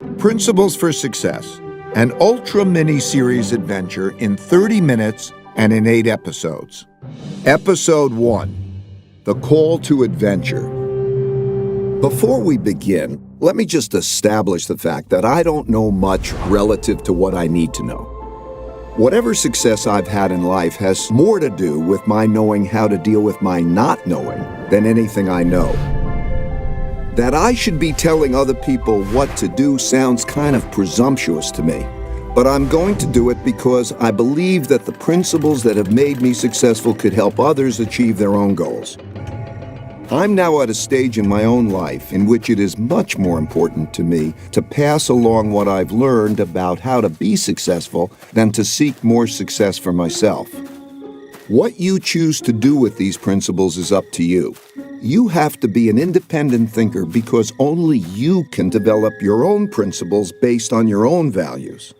Principles for Success, an ultra mini-series adventure in 30 minutes and in 8 episodes. Episode 1, The Call to Adventure. Before we begin, let me just establish the fact that I don't know much relative to what I need to know. Whatever success I've had in life has more to do with my knowing how to deal with my not knowing than anything I know. That I should be telling other people what to do sounds kind of presumptuous to me, but I'm going to do it because I believe that the principles that have made me successful could help others achieve their own goals. I'm now at a stage in my own life in which it is much more important to me to pass along what I've learned about how to be successful than to seek more success for myself. What you choose to do with these principles is up to you. You have to be an independent thinker because only you can develop your own principles based on your own values.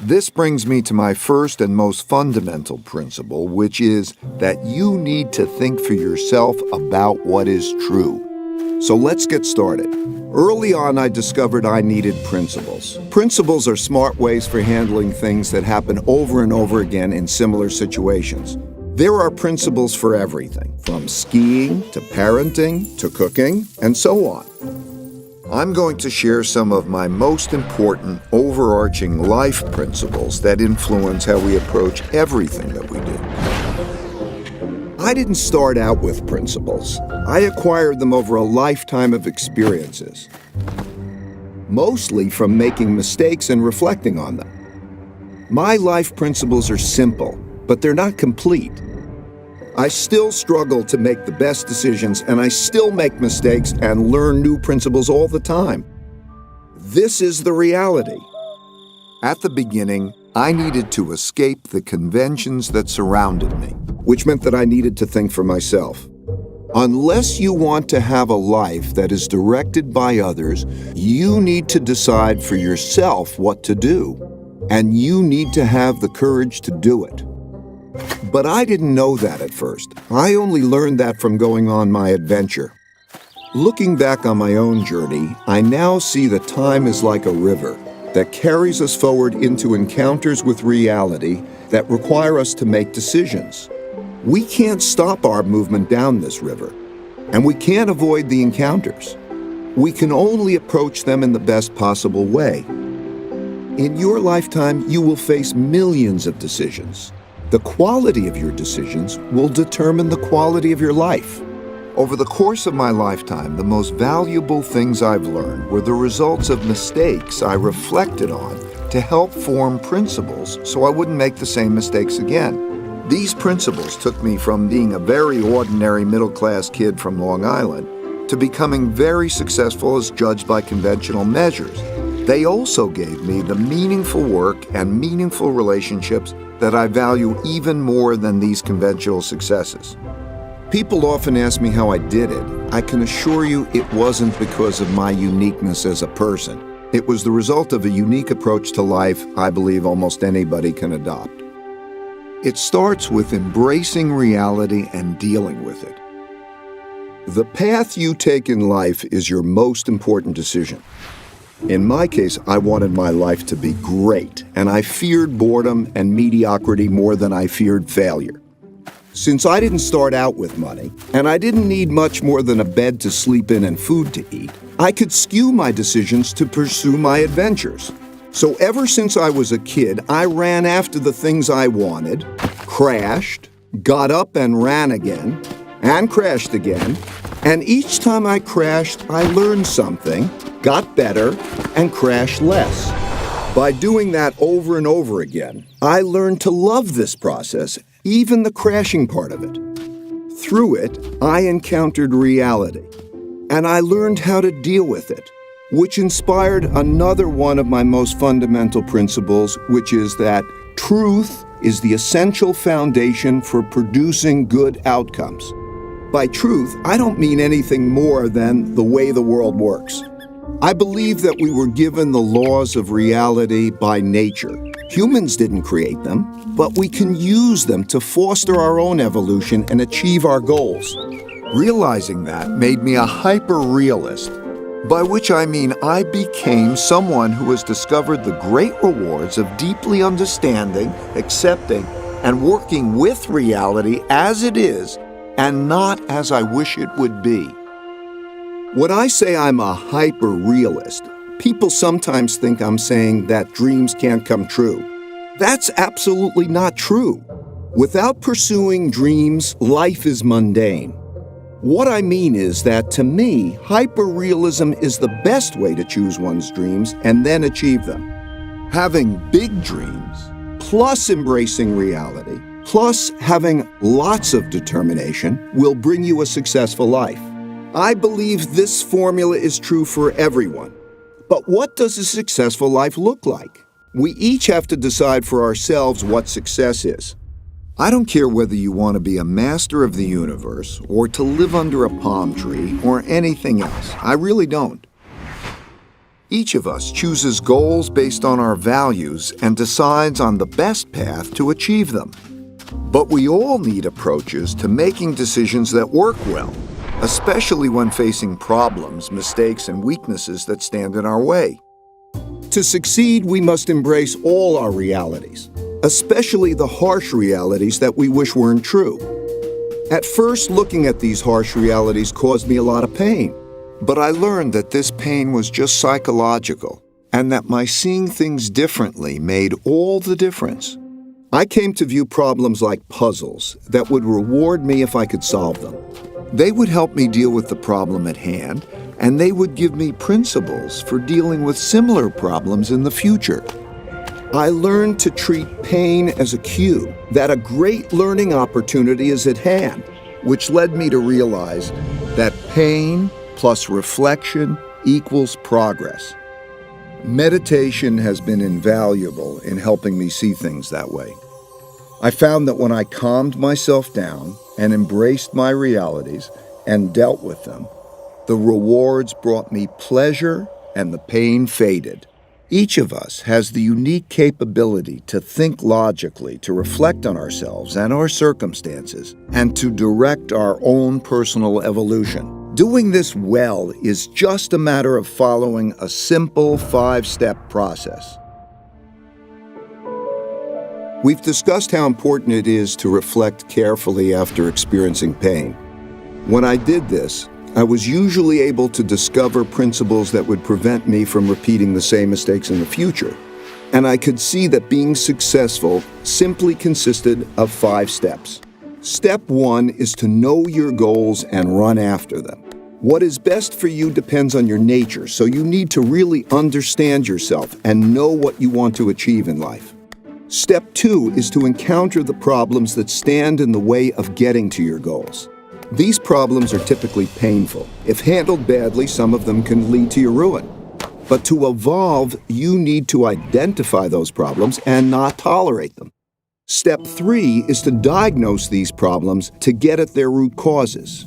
This brings me to my first and most fundamental principle, which is that you need to think for yourself about what is true. So let's get started. Early on, I discovered I needed principles. Principles are smart ways for handling things that happen over and over again in similar situations. There are principles for everything, from skiing to parenting to cooking, and so on. I'm going to share some of my most important overarching life principles that influence how we approach everything that we do. I didn't start out with principles. I acquired them over a lifetime of experiences, mostly from making mistakes and reflecting on them. My life principles are simple, but they're not complete. I still struggle to make the best decisions, and I still make mistakes and learn new principles all the time. This is the reality. At the beginning, I needed to escape the conventions that surrounded me, which meant that I needed to think for myself. Unless you want to have a life that is directed by others, you need to decide for yourself what to do, and you need to have the courage to do it. But I didn't know that at first. I only learned that from going on my adventure. Looking back on my own journey, I now see that time is like a river that carries us forward into encounters with reality that require us to make decisions. We can't stop our movement down this river, and we can't avoid the encounters. We can only approach them in the best possible way. In your lifetime, you will face millions of decisions. The quality of your decisions will determine the quality of your life. Over the course of my lifetime, the most valuable things I've learned were the results of mistakes I reflected on to help form principles so I wouldn't make the same mistakes again. These principles took me from being a very ordinary middle-class kid from Long Island to becoming very successful as judged by conventional measures. They also gave me the meaningful work and meaningful relationships that I value even more than these conventional successes. People often ask me how I did it. I can assure you it wasn't because of my uniqueness as a person. It was the result of a unique approach to life I believe almost anybody can adopt. It starts with embracing reality and dealing with it. The path you take in life is your most important decision. In my case, I wanted my life to be great, and I feared boredom and mediocrity more than I feared failure. Since I didn't start out with money, and I didn't need much more than a bed to sleep in and food to eat, I could skew my decisions to pursue my adventures. So ever since I was a kid, I ran after the things I wanted, crashed, got up and ran again, and crashed again, and each time I crashed, I learned something, got better, and crashed less. By doing that over and over again, I learned to love this process, even the crashing part of it. Through it, I encountered reality, and I learned how to deal with it, which inspired another one of my most fundamental principles, which is that truth is the essential foundation for producing good outcomes. By truth, I don't mean anything more than the way the world works. I believe that we were given the laws of reality by nature. Humans didn't create them, but we can use them to foster our own evolution and achieve our goals. Realizing that made me a hyper-realist. By which I mean I became someone who has discovered the great rewards of deeply understanding, accepting, and working with reality as it is and not as I wish it would be. When I say I'm a hyper-realist, people sometimes think I'm saying that dreams can't come true. That's absolutely not true. Without pursuing dreams, life is mundane. What I mean is that, to me, hyperrealism is the best way to choose one's dreams and then achieve them. Having big dreams, plus embracing reality, plus having lots of determination, will bring you a successful life. I believe this formula is true for everyone. But what does a successful life look like? We each have to decide for ourselves what success is. I don't care whether you want to be a master of the universe or to live under a palm tree or anything else. I really don't. Each of us chooses goals based on our values and decides on the best path to achieve them. But we all need approaches to making decisions that work well, especially when facing problems, mistakes, and weaknesses that stand in our way. To succeed, we must embrace all our realities, especially the harsh realities that we wish weren't true. At first, looking at these harsh realities caused me a lot of pain, but I learned that this pain was just psychological and that my seeing things differently made all the difference. I came to view problems like puzzles that would reward me if I could solve them. They would help me deal with the problem at hand, and they would give me principles for dealing with similar problems in the future. I learned to treat pain as a cue that a great learning opportunity is at hand, which led me to realize that pain plus reflection equals progress. Meditation has been invaluable in helping me see things that way. I found that when I calmed myself down and embraced my realities and dealt with them, the rewards brought me pleasure and the pain faded. Each of us has the unique capability to think logically, to reflect on ourselves and our circumstances, and to direct our own personal evolution. Doing this well is just a matter of following a simple 5-step process. We've discussed how important it is to reflect carefully after experiencing pain. When I did this, I was usually able to discover principles that would prevent me from repeating the same mistakes in the future. And I could see that being successful simply consisted of 5 steps. Step 1 is to know your goals and run after them. What is best for you depends on your nature, so you need to really understand yourself and know what you want to achieve in life. Step 2 is to encounter the problems that stand in the way of getting to your goals. These problems are typically painful. If handled badly, some of them can lead to your ruin. But to evolve, you need to identify those problems and not tolerate them. Step 3 is to diagnose these problems to get at their root causes.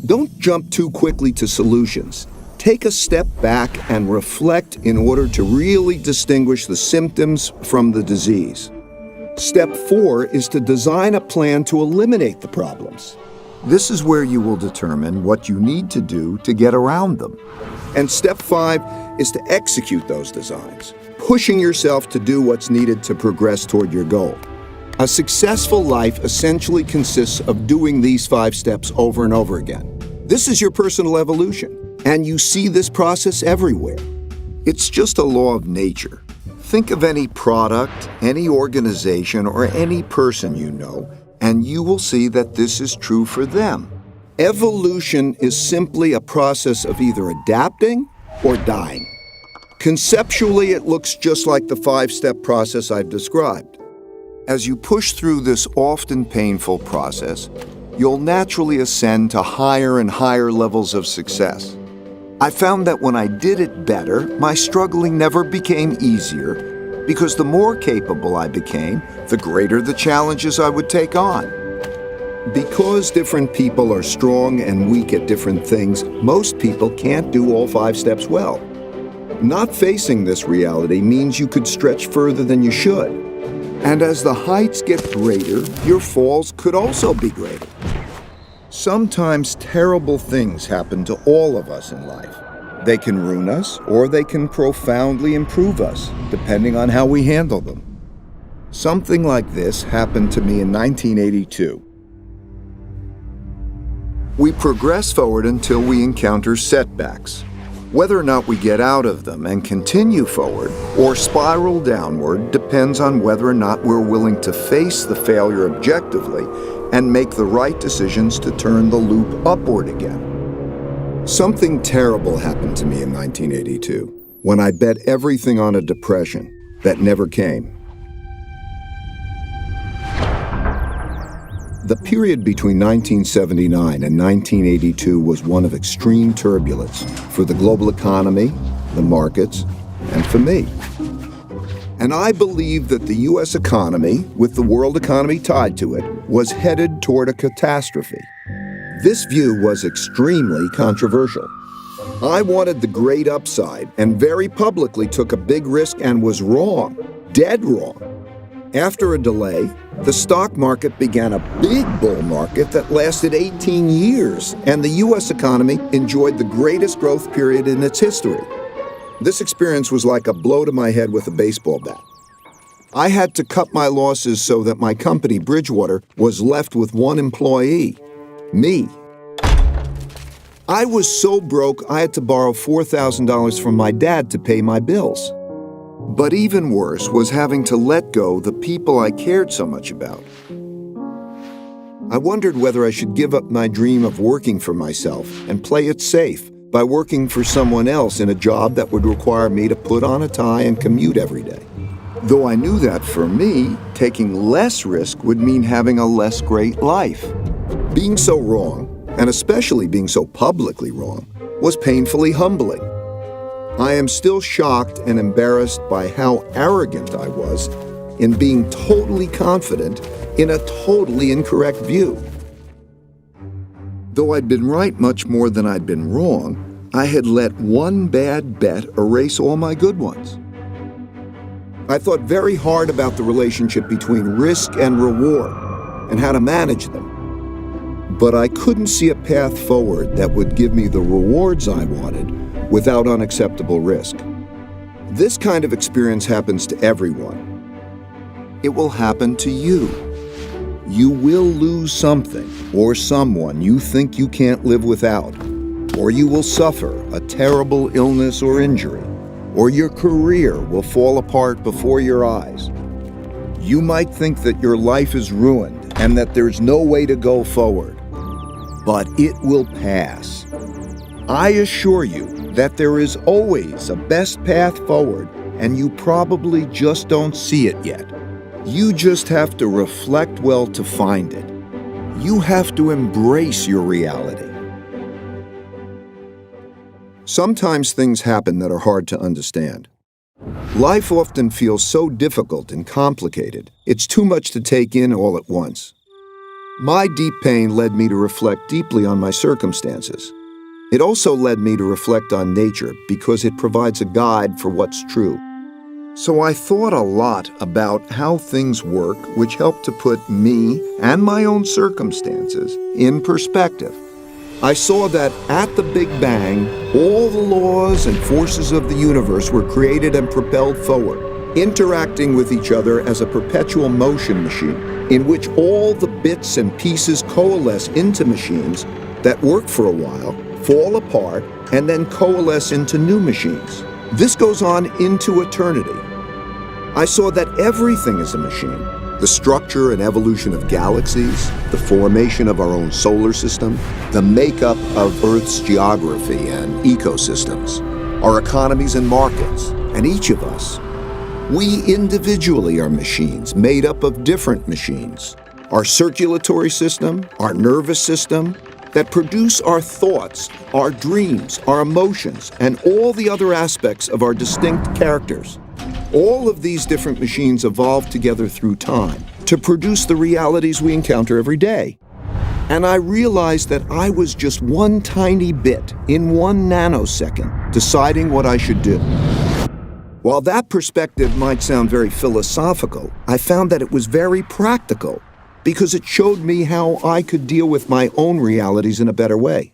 Don't jump too quickly to solutions. Take a step back and reflect in order to really distinguish the symptoms from the disease. Step 4 is to design a plan to eliminate the problems. This is where you will determine what you need to do to get around them. And step 5 is to execute those designs, pushing yourself to do what's needed to progress toward your goal. A successful life essentially consists of doing these 5 steps over and over again. This is your personal evolution, and you see this process everywhere. It's just a law of nature. Think of any product, any organization, or any person you know, and you will see that this is true for them. Evolution is simply a process of either adapting or dying. Conceptually, it looks just like the 5-step process I've described. As you push through this often painful process, you'll naturally ascend to higher and higher levels of success. I found that when I did it better, my struggling never became easier, because the more capable I became, the greater the challenges I would take on. Because different people are strong and weak at different things, most people can't do all 5 steps well. Not facing this reality means you could stretch further than you should. And as the heights get greater, your falls could also be greater. Sometimes terrible things happen to all of us in life. They can ruin us, or they can profoundly improve us, depending on how we handle them. Something like this happened to me in 1982. We progress forward until we encounter setbacks. Whether or not we get out of them and continue forward or spiral downward depends on whether or not we're willing to face the failure objectively and make the right decisions to turn the loop upward again. Something terrible happened to me in 1982 when I bet everything on a depression that never came. The period between 1979 and 1982 was one of extreme turbulence for the global economy, the markets, and for me. And I believed that the U.S. economy, with the world economy tied to it, was headed toward a catastrophe. This view was extremely controversial. I wanted the great upside and very publicly took a big risk and was wrong, dead wrong. After a delay, the stock market began a big bull market that lasted 18 years, and the U.S. economy enjoyed the greatest growth period in its history. This experience was like a blow to my head with a baseball bat. I had to cut my losses so that my company, Bridgewater, was left with one employee. Me. I was so broke I had to borrow $4,000 from my dad to pay my bills. But even worse was having to let go the people I cared so much about. I wondered whether I should give up my dream of working for myself and play it safe by working for someone else in a job that would require me to put on a tie and commute every day. Though I knew that for me, taking less risk would mean having a less great life. Being so wrong, and especially being so publicly wrong, was painfully humbling. I am still shocked and embarrassed by how arrogant I was in being totally confident in a totally incorrect view. Though I'd been right much more than I'd been wrong, I had let one bad bet erase all my good ones. I thought very hard about the relationship between risk and reward and how to manage them. But I couldn't see a path forward that would give me the rewards I wanted without unacceptable risk. This kind of experience happens to everyone. It will happen to you. You will lose something or someone you think you can't live without, or you will suffer a terrible illness or injury, or your career will fall apart before your eyes. You might think that your life is ruined and that there's no way to go forward, but it will pass. I assure you that there is always a best path forward, and you probably just don't see it yet. You just have to reflect well to find it. You have to embrace your reality. Sometimes things happen that are hard to understand. Life often feels so difficult and complicated, it's too much to take in all at once. My deep pain led me to reflect deeply on my circumstances. It also led me to reflect on nature because it provides a guide for what's true. So I thought a lot about how things work, which helped to put me and my own circumstances in perspective. I saw that at the Big Bang, all the laws and forces of the universe were created and propelled forward, interacting with each other as a perpetual motion machine, in which all the bits and pieces coalesce into machines that work for a while, fall apart, and then coalesce into new machines. This goes on into eternity. I saw that everything is a machine. The structure and evolution of galaxies, the formation of our own solar system, the makeup of Earth's geography and ecosystems, our economies and markets, and each of us. We individually are machines made up of different machines. Our circulatory system, our nervous system, that produce our thoughts, our dreams, our emotions, and all the other aspects of our distinct characters. All of these different machines evolve together through time to produce the realities we encounter every day. And I realized that I was just one tiny bit in 1 nanosecond deciding what I should do. While that perspective might sound very philosophical, I found that it was very practical because it showed me how I could deal with my own realities in a better way.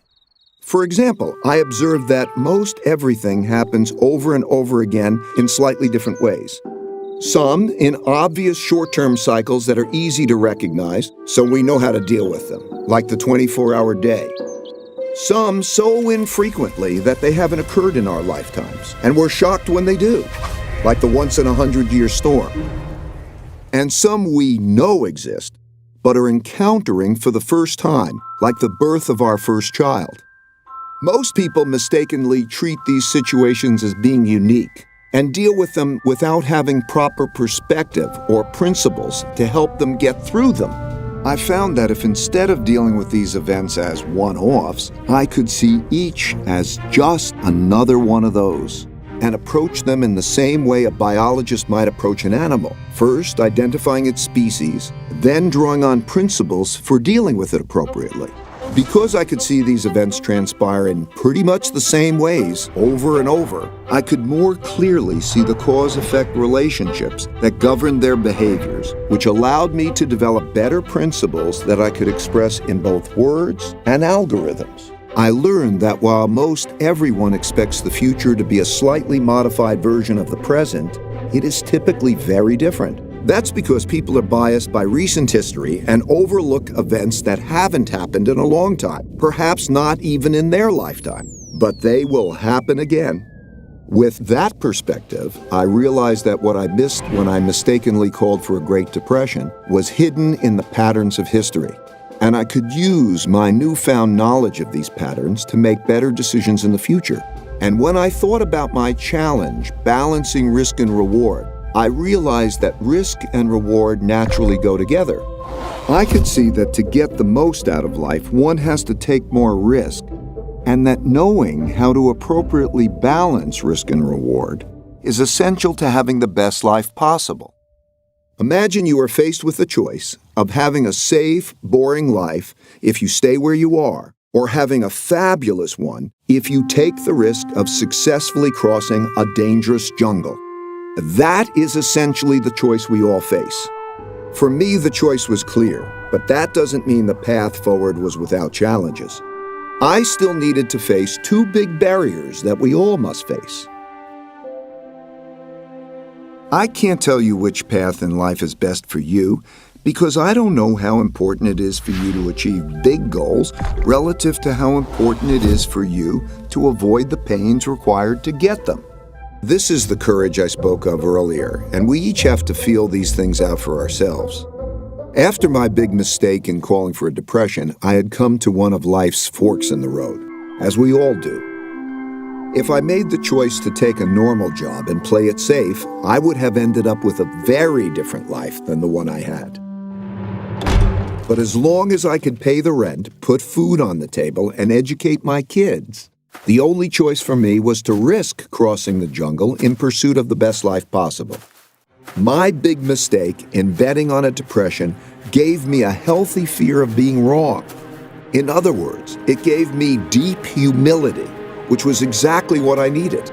For example, I observed that most everything happens over and over again in slightly different ways. Some in obvious short-term cycles that are easy to recognize, so we know how to deal with them, like the 24-hour day. Some so infrequently that they haven't occurred in our lifetimes, and we're shocked when they do, like the once-in-a-100-year storm. And some we know exist, but are encountering for the first time, like the birth of our first child. Most people mistakenly treat these situations as being unique and deal with them without having proper perspective or principles to help them get through them. I found that if instead of dealing with these events as one-offs, I could see each as just another one of those and approach them in the same way a biologist might approach an animal, first identifying its species, then drawing on principles for dealing with it appropriately. Because I could see these events transpire in pretty much the same ways over and over, I could more clearly see the cause-effect relationships that governed their behaviors, which allowed me to develop better principles that I could express in both words and algorithms. I learned that while most everyone expects the future to be a slightly modified version of the present, it is typically very different. That's because people are biased by recent history and overlook events that haven't happened in a long time, perhaps not even in their lifetime, but they will happen again. With that perspective, I realized that what I missed when I mistakenly called for a Great Depression was hidden in the patterns of history, and I could use my newfound knowledge of these patterns to make better decisions in the future. And when I thought about my challenge, balancing risk and reward, I realized that risk and reward naturally go together. I could see that to get the most out of life, one has to take more risk, and that knowing how to appropriately balance risk and reward is essential to having the best life possible. Imagine you are faced with the choice of having a safe, boring life if you stay where you are, or having a fabulous one if you take the risk of successfully crossing a dangerous jungle. That is essentially the choice we all face. For me, the choice was clear, but that doesn't mean the path forward was without challenges. I still needed to face two big barriers that we all must face. I can't tell you which path in life is best for you because I don't know how important it is for you to achieve big goals relative to how important it is for you to avoid the pains required to get them. This is the courage I spoke of earlier, and we each have to feel these things out for ourselves. After my big mistake in calling for a depression, I had come to one of life's forks in the road, as we all do. If I made the choice to take a normal job and play it safe, I would have ended up with a very different life than the one I had. But as long as I could pay the rent, put food on the table, and educate my kids, the only choice for me was to risk crossing the jungle in pursuit of the best life possible. My big mistake in betting on a depression gave me a healthy fear of being wrong. In other words, it gave me deep humility, which was exactly what I needed.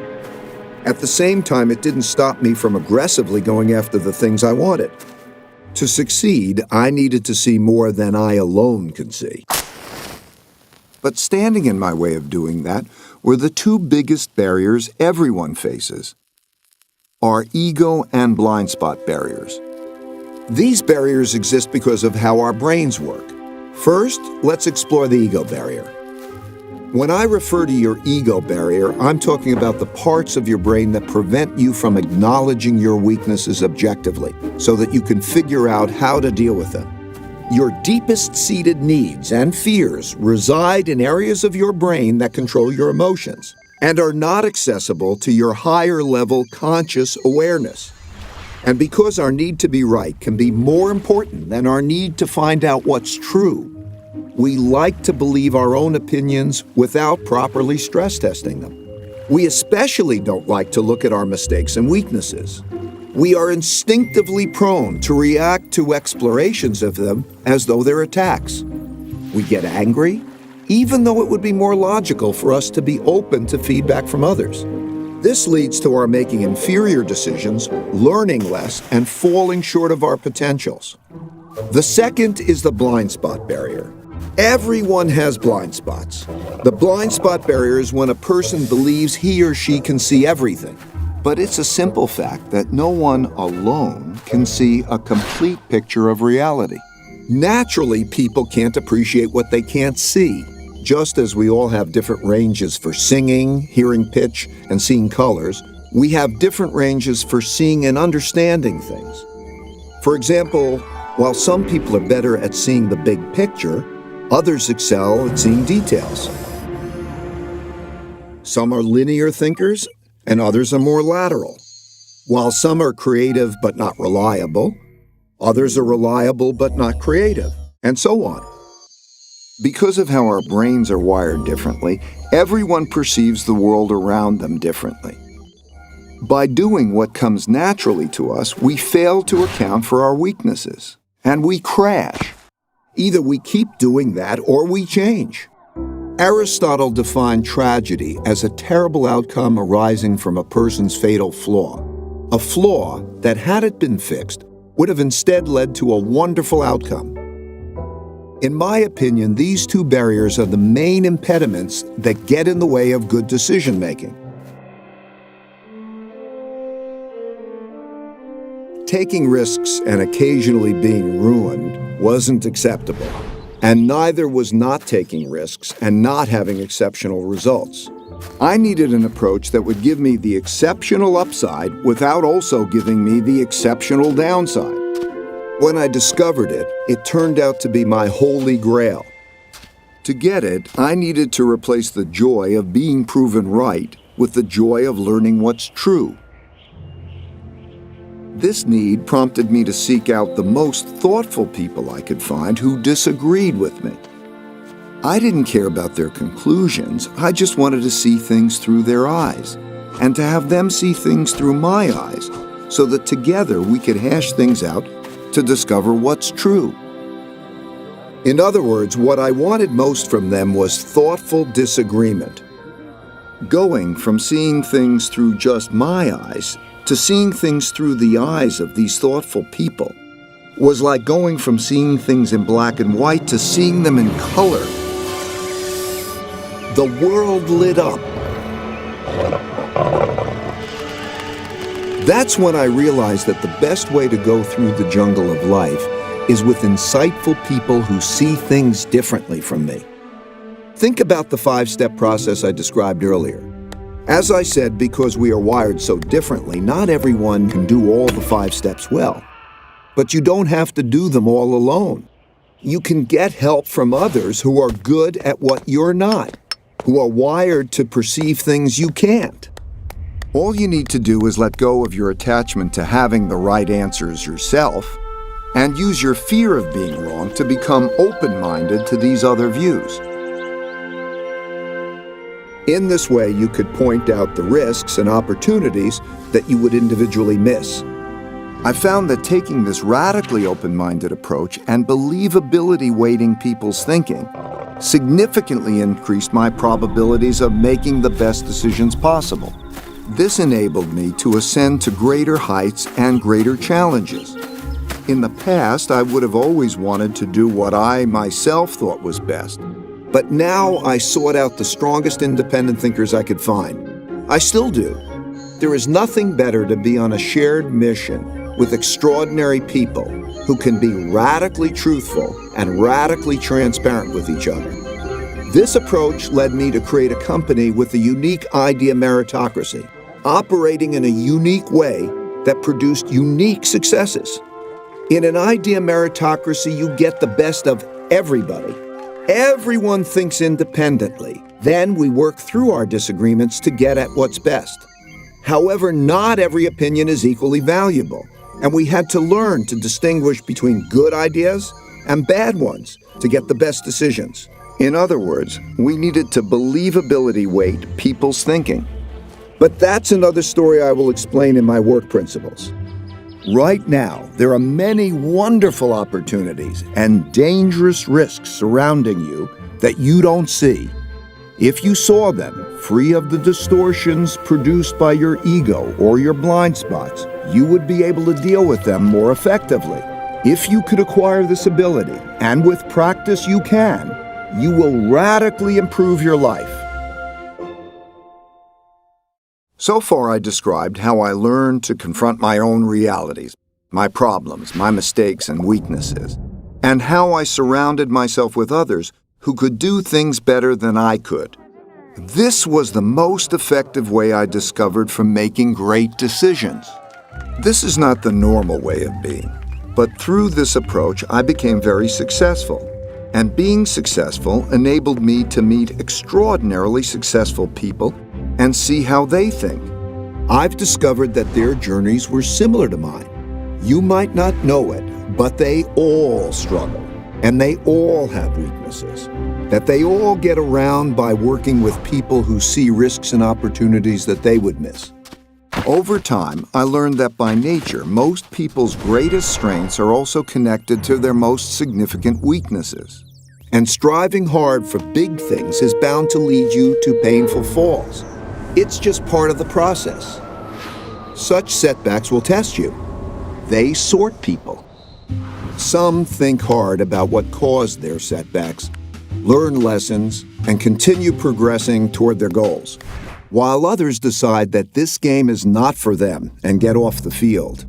At the same time, it didn't stop me from aggressively going after the things I wanted. To succeed, I needed to see more than I alone could see. But standing in my way of doing that were the two biggest barriers everyone faces: our ego and blind spot barriers. These barriers exist because of how our brains work. First, let's explore the ego barrier. When I refer to your ego barrier, I'm talking about the parts of your brain that prevent you from acknowledging your weaknesses objectively so that you can figure out how to deal with them. Your deepest-seated needs and fears reside in areas of your brain that control your emotions and are not accessible to your higher-level conscious awareness. And because our need to be right can be more important than our need to find out what's true, we like to believe our own opinions without properly stress testing them. We especially don't like to look at our mistakes and weaknesses. We are instinctively prone to react to explorations of them as though they're attacks. We get angry, even though it would be more logical for us to be open to feedback from others. This leads to our making inferior decisions, learning less, and falling short of our potentials. The second is the blind spot barrier. Everyone has blind spots. The blind spot barrier is when a person believes he or she can see everything. But it's a simple fact that no one alone can see a complete picture of reality. Naturally, people can't appreciate what they can't see. Just as we all have different ranges for singing, hearing pitch, and seeing colors, we have different ranges for seeing and understanding things. For example, while some people are better at seeing the big picture, others excel at seeing details. Some are linear thinkers, and others are more lateral. While some are creative but not reliable, others are reliable but not creative, and so on. Because of how our brains are wired differently, everyone perceives the world around them differently. By doing what comes naturally to us, we fail to account for our weaknesses, and we crash. Either we keep doing that or we change. Aristotle defined tragedy as a terrible outcome arising from a person's fatal flaw. A flaw that, had it been fixed, would have instead led to a wonderful outcome. In my opinion, these two barriers are the main impediments that get in the way of good decision-making. Taking risks and occasionally being ruined wasn't acceptable, and neither was not taking risks and not having exceptional results. I needed an approach that would give me the exceptional upside without also giving me the exceptional downside. When I discovered it, it turned out to be my holy grail. To get it, I needed to replace the joy of being proven right with the joy of learning what's true. This need prompted me to seek out the most thoughtful people I could find who disagreed with me. I didn't care about their conclusions, I just wanted to see things through their eyes, and to have them see things through my eyes, so that together we could hash things out to discover what's true. In other words, what I wanted most from them was thoughtful disagreement. Going from seeing things through just my eyes to seeing things through the eyes of these thoughtful people was like going from seeing things in black and white to seeing them in color. The world lit up. That's when I realized that the best way to go through the jungle of life is with insightful people who see things differently from me. Think about the 5-step process I described earlier. As I said, because we are wired so differently, not everyone can do all the 5 steps well. But you don't have to do them all alone. You can get help from others who are good at what you're not, who are wired to perceive things you can't. All you need to do is let go of your attachment to having the right answers yourself and use your fear of being wrong to become open-minded to these other views. In this way, you could point out the risks and opportunities that you would individually miss. I found that taking this radically open-minded approach and believability weighting people's thinking significantly increased my probabilities of making the best decisions possible. This enabled me to ascend to greater heights and greater challenges. In the past, I would have always wanted to do what I myself thought was best. But now I sought out the strongest independent thinkers I could find. I still do. There is nothing better to be on a shared mission with extraordinary people who can be radically truthful and radically transparent with each other. This approach led me to create a company with a unique idea meritocracy, operating in a unique way that produced unique successes. In an idea meritocracy, you get the best of everybody. Everyone thinks independently. Then we work through our disagreements to get at what's best. However, not every opinion is equally valuable, and we had to learn to distinguish between good ideas and bad ones to get the best decisions. In other words, we needed to believability weight people's thinking. But that's another story I will explain in my work principles. Right now, there are many wonderful opportunities and dangerous risks surrounding you that you don't see. If you saw them, free of the distortions produced by your ego or your blind spots, you would be able to deal with them more effectively. If you could acquire this ability, and with practice you can, you will radically improve your life. So far, I described how I learned to confront my own realities, my problems, my mistakes and weaknesses, and how I surrounded myself with others who could do things better than I could. This was the most effective way I discovered for making great decisions. This is not the normal way of being, but through this approach, I became very successful. And being successful enabled me to meet extraordinarily successful people and see how they think. I've discovered that their journeys were similar to mine. You might not know it, but they all struggle, and they all have weaknesses, that they all get around by working with people who see risks and opportunities that they would miss. Over time, I learned that by nature, most people's greatest strengths are also connected to their most significant weaknesses. And striving hard for big things is bound to lead you to painful falls. It's just part of the process. Such setbacks will test you. They sort people. Some think hard about what caused their setbacks, learn lessons, and continue progressing toward their goals, while others decide that this game is not for them and get off the field.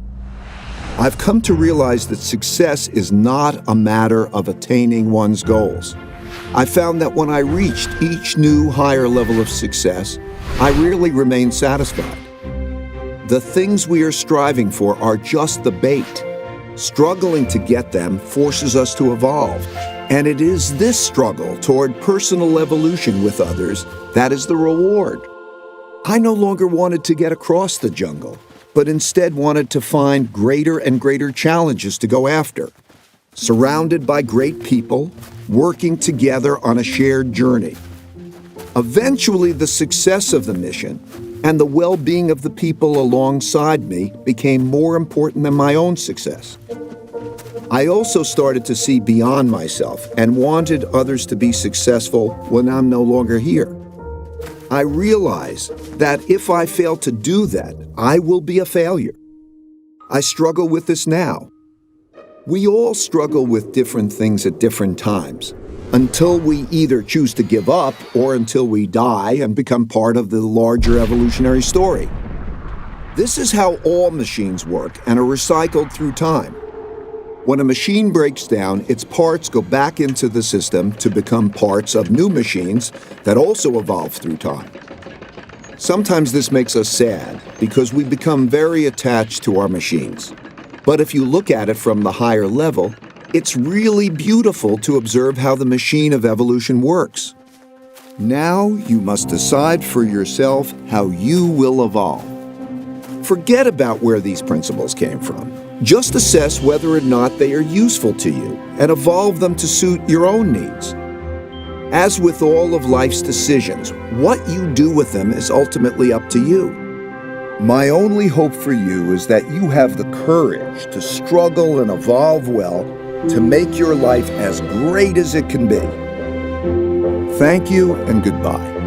I've come to realize that success is not a matter of attaining one's goals. I found that when I reached each new higher level of success, I rarely remained satisfied. The things we are striving for are just the bait. Struggling to get them forces us to evolve, and it is this struggle toward personal evolution with others that is the reward. I no longer wanted to get across the jungle, but instead wanted to find greater and greater challenges to go after. Surrounded by great people, working together on a shared journey. Eventually, the success of the mission and the well-being of the people alongside me became more important than my own success. I also started to see beyond myself and wanted others to be successful when I'm no longer here. I realize that if I fail to do that, I will be a failure. I struggle with this now. We all struggle with different things at different times, until we either choose to give up or until we die and become part of the larger evolutionary story. This is how all machines work and are recycled through time. When a machine breaks down, its parts go back into the system to become parts of new machines that also evolve through time. Sometimes this makes us sad because we become very attached to our machines. But if you look at it from the higher level, it's really beautiful to observe how the machine of evolution works. Now you must decide for yourself how you will evolve. Forget about where these principles came from. Just assess whether or not they are useful to you and evolve them to suit your own needs. As with all of life's decisions, what you do with them is ultimately up to you. My only hope for you is that you have the courage to struggle and evolve well to make your life as great as it can be. Thank you and goodbye.